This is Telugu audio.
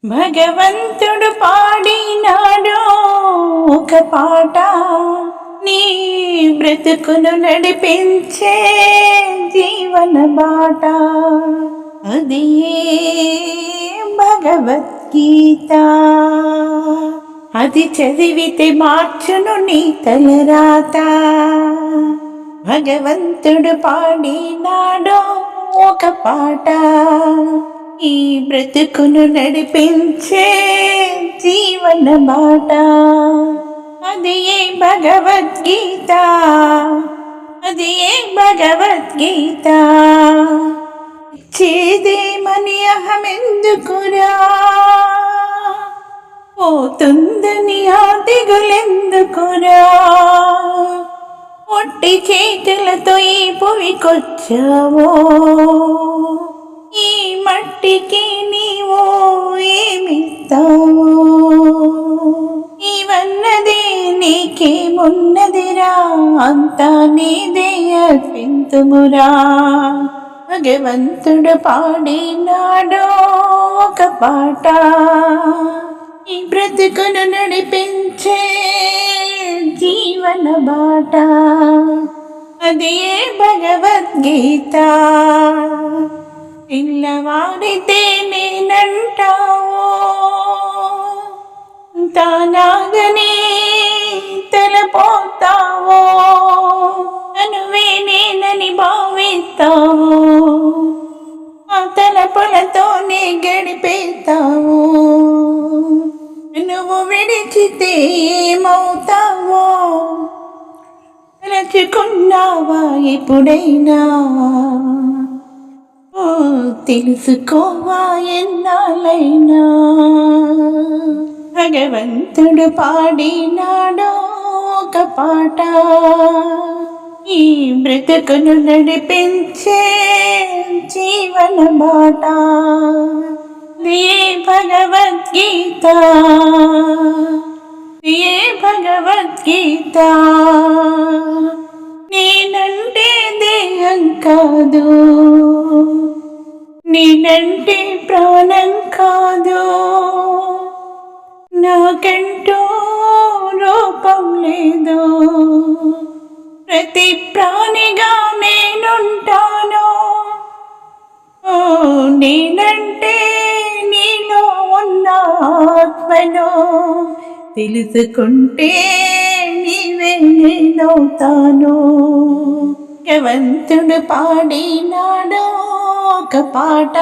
భగవంతుడు పాడినాడు ఒక పాట, నీ బ్రతుకును నడిపించే జీవన బాట. అది భగవద్గీత. అది చదివితే మార్చును నీ తలరాత. భగవంతుడు పాడినాడు ఒక పాట, ఈ బ్రతుకును నడిపించే జీవన బాట. అది ఏ భగవద్గీత, అది ఏ భగవద్గీత. చేదేమని అహమెందుకురా, పోతుందని ఆ దిగులెందుకురా. ఒట్టి చేతులతో ఈ పువికొచ్చావో, ఈ మట్టికి నీవో ఏమిస్తావో. ఇవన్నది నీకేమున్నదిరా, అంతా నీదే అర్పింతుమురా. భగవంతుడు పాడినాడు ఒక పాట, ఈ బ్రతుకును నడిపించే జీవన బాట. అది ఏ భగవద్గీత. పిల్లవాడితే నేనంటావో, తానాగనే తలపోతావో. అనువే నేనని భావిస్తావో, ఆ తలపులతోనే గడిపేస్తావో. నువ్వు విడిచితే ఏమవుతావో, రచుకున్నావా ఎప్పుడైనా. తెలుసుకోవా ఎన్నాళ్ళైనా. భగవంతుడు పాడినాడు ఒక పాట, ఈ బ్రతుకును నడిపించే జీవన బాట. ఏ భగవద్గీత, ఏ భగవద్గీత. నేనంటే దేహం కాదు, నేనంటే ప్రాణం కాదు. నాకంటూ రూపం లేదు, ప్రతి ప్రాణిగా నేనుంటాను. నేనంటే నీలో ఉన్న ఆత్మను తెలుసుకుంటే నీవే నేనవుతాను. భగవంతుడు పాడినాడు ఒక పాట,